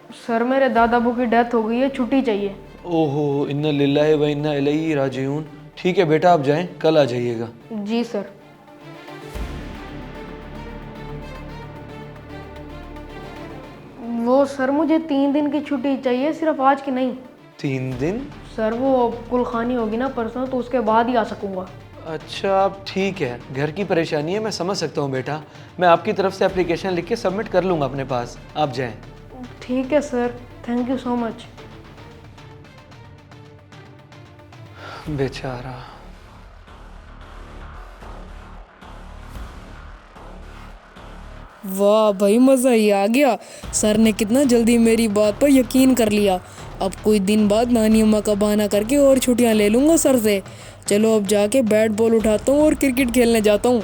Sir मेरे दादा अबू की डेथ हो गई है, छुट्टी चाहिए। ओहो, इन्ना लिल्लाहि व इन्ना इलैहि राजिऊन। ठीक है बेटा, आप जाएं, कल आ जाइएगा। जी सर। वो सर मुझे 3 दिन की छुट्टी चाहिए, सिर्फ आज की नहीं। 3 दिन? सर वो कुलखानी होगी ना परसों, तो उसके बाद ही आ सकूंगा। अच्छा, आप ठीक है, घर की परेशानी है, मैं समझ सकता हूँ बेटा। मैं आपकी तरफ से एप्लीकेशन लिख के सबमिट कर लूँगा अपने पास, आप जाएं। ठीक है sir, thank you so much. बेचारा। वाह भाई, मज़ा ही आ गया। सर ने कितना जल्दी मेरी बात पर यकीन कर लिया। अब कुछ दिन बाद नानी अम्मा का बहाना करके और छुट्टियां ले लूँगा सर से। चलो अब जाके बैट बॉल उठाता हूँ और क्रिकेट खेलने जाता हूँ।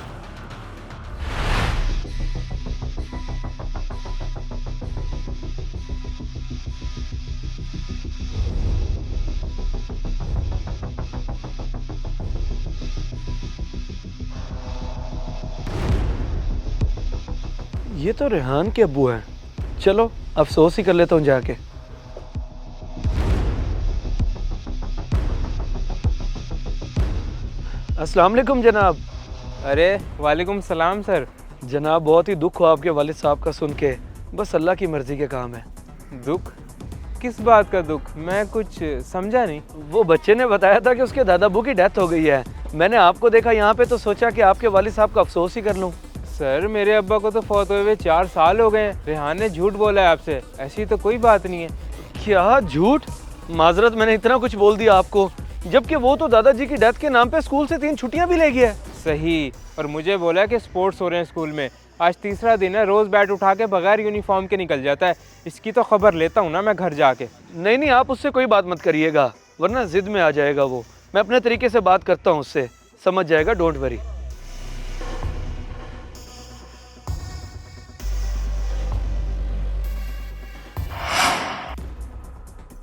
ये तो रेहान के अब्बू हैं। चलो अफसोस ही कर लेता हूँ जाके। अस्सलाम वालेकुम जनाब। अरे वालेकुम सलाम सर। जनाब, बहुत ही दुख हुआ आपके वालिद साहब का सुन के। बस अल्लाह की मर्जी के काम है। दुख? किस बात का दुख? मैं कुछ समझा नहीं। वो बच्चे ने बताया था कि उसके दादा अब्बू की डेथ हो गई है। मैंने आपको देखा यहाँ पे तो सोचा कि आपके वालिद साहब का अफसोस ही कर लूँ। सर मेरे अब्बा को तो फौत हुए 4 साल हो गए हैं। रेहान ने झूठ बोला है आपसे, ऐसी तो कोई बात नहीं है। क्या झूठ? माजरत, मैंने इतना कुछ बोल दिया आपको, जबकि वो तो दादाजी की डेथ के नाम पे स्कूल से 3 छुट्टियां भी ले गया है। सही, और मुझे बोला है कि स्पोर्ट्स हो रहे हैं स्कूल में। आज तीसरा दिन है, रोज़ बैट उठा के बगैर यूनिफॉर्म के निकल जाता है। इसकी तो खबर लेता हूँ ना मैं घर जाके। नहीं नहीं, आप उससे कोई बात मत करिएगा, वरना जिद में आ जाएगा वो। मैं अपने तरीके से बात करता हूँ उससे, समझ जाएगा, डोंट वरी।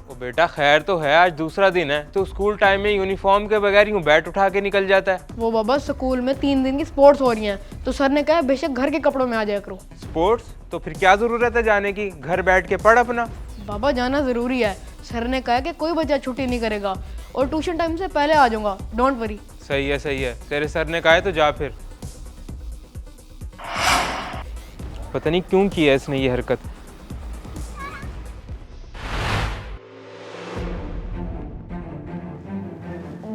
ओ बेटा, खैर तो है, आज दूसरा दिन है तो स्कूल टाइम में यूनिफॉर्म के बगैर यूँ बैट उठा के निकल जाता है। वो बाबा स्कूल में 3 दिन की स्पोर्ट्स हो रही हैं, तो सर ने कहा बेशक घर के कपड़ों में आ जाया करो। स्पोर्ट्स? तो फिर क्या ज़रूरत है जाने की, घर बैठ के पढ़ अपना। बाबा जाना ज़रूरी है, सर ने कहा कि कोई बच्चा छुट्टी नहीं करेगा और ट्यूशन टाइम से पहले आ जाऊंगा, डोंट वरी। सही है सही है, तेरे सर ने कहा है तो जा फिर। पता नहीं क्यों की है इसने ये हरकत।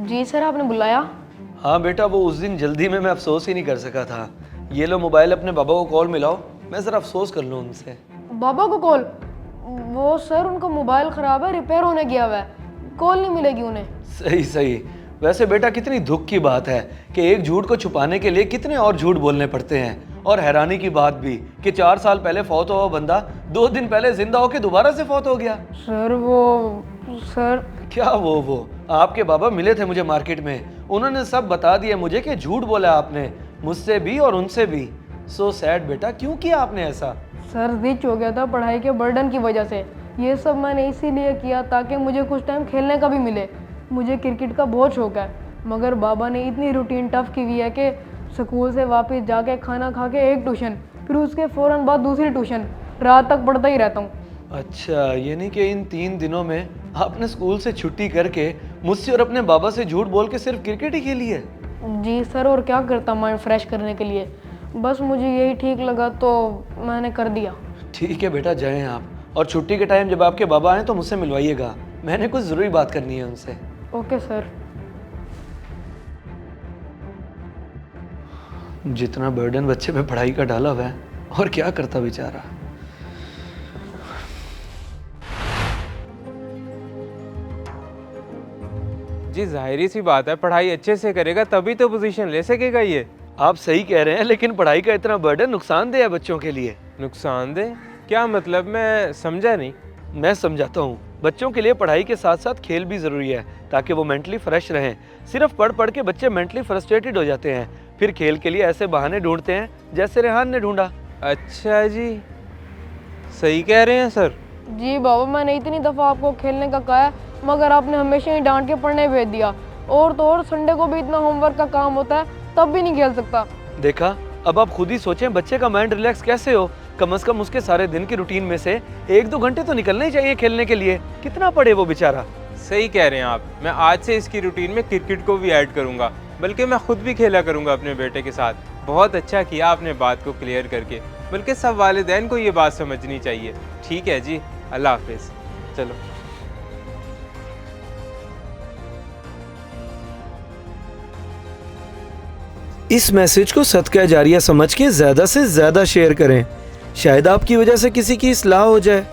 जी सर, आपने बुलाया? हाँ बेटा, वो उस दिन जल्दी में मैं अफसोस ही नहीं कर सका था। ये लो मोबाइल, अपने बाबा को कॉल मिलाओ, मैं ज़रा अफसोस कर लूँ उनसे। बाबा को कॉल? वो सर उनका मोबाइल ख़राब है, रिपेयर होने गया हुआ है, कॉल नहीं मिलेगी उन्हें। सही सही। वैसे बेटा, कितनी दुख की बात है कि एक झूठ को छुपाने के लिए कितने और झूठ बोलने पड़ते हैं। और हैरानी की बात भी कि 4 साल पहले फौत हुआ बंदा 2 दिन पहले जिंदा होकर दोबारा से फौत हो गया। सर वो सर क्या वो आपके बाबा मिले थे मुझे मार्केट में, उन्होंने सब बता दिया मुझे कि झूठ बोला आपने, मुझसे भी और उनसे भी। सो सैड बेटा, क्यों किया आपने ऐसा? सर स्विच हो गया था पढ़ाई के बर्डन की वजह से। ये सब मैंने इसीलिए किया ताकि मुझे कुछ टाइम खेलने का भी मिले। मुझे क्रिकेट का बहुत शौक है, मगर बाबा ने इतनी रूटीन टफ की हुई है कि स्कूल से वापस जाके खाना खा के एक ट्यूशन, फिर उसके फ़ौरन बाद दूसरी ट्यूशन, रात तक पढ़ता ही रहता हूँ। अच्छा, यानी कि इन 3 दिनों में आपने स्कूल से छुट्टी करके मुझसे और अपने बाबा से झूठ बोल के सिर्फ क्रिकेट ही खेली है? जी सर, और क्या करता माइंड फ्रेश करने के लिए, बस मुझे यही ठीक लगा तो मैंने कर दिया। ठीक है बेटा, जाएं आप, और छुट्टी के टाइम जब आपके बाबा आए तो मुझसे मिलवाइएगा, मैंने कुछ ज़रूरी बात करनी है उनसे। Okay sir. जितना बर्डन बच्चे पे पढ़ाई का डाला हुआ है, और क्या करता बेचारा। जी जाहिर सी बात है, पढ़ाई अच्छे से करेगा तभी तो पोजीशन ले सकेगा ये। आप सही कह रहे हैं, लेकिन पढ़ाई का इतना बर्डन नुकसानदेह है बच्चों के लिए। नुकसानदेह? क्या मतलब, मैं समझा नहीं। मैं समझाता हूँ। बच्चों के लिए पढ़ाई के साथ साथ खेल भी ज़रूरी है, ताकि वो मेंटली फ्रेश रहें। सिर्फ पढ़ पढ़ के बच्चे मेंटली फ्रस्ट्रेटेड हो जाते हैं, फिर खेल के लिए ऐसे बहाने ढूंढते हैं जैसे रेहान ने ढूंढा। अच्छा जी, सही कह रहे हैं सर। जी बाबा, मैंने इतनी दफ़ा आपको खेलने का कहा है, मगर आपने हमेशा ही डांट के पढ़ने भेज दिया। और तो और संडे को भी इतना होमवर्क का काम होता है, तब भी नहीं खेल सकता। देखा, अब आप खुद ही सोचें बच्चे का माइंड रिलैक्स कैसे हो, कम से कम उसके सारे दिन की रूटीन में से 1-2 घंटे तो निकलने ही चाहिए खेलने के लिए। कितना पढ़े वो बेचारा। सही कह रहे हैं आप। मैं आज से इसकी रूटीन में क्रिकेट को भी ऐड करूंगा, बल्कि मैं खुद भी खेला करूंगा अपने बेटे के साथ। बहुत अच्छा किया आपने बात को क्लियर करके, बल्कि सब वालिदैन को ये बात समझनी चाहिए। ठीक है जी, अल्लाह हाफिज़। चलो। इस मैसेज को सदका जारिया समझ के ज़्यादा से ज़्यादा शेयर करें, शायद आपकी वजह से किसी की इस्लाह हो जाए।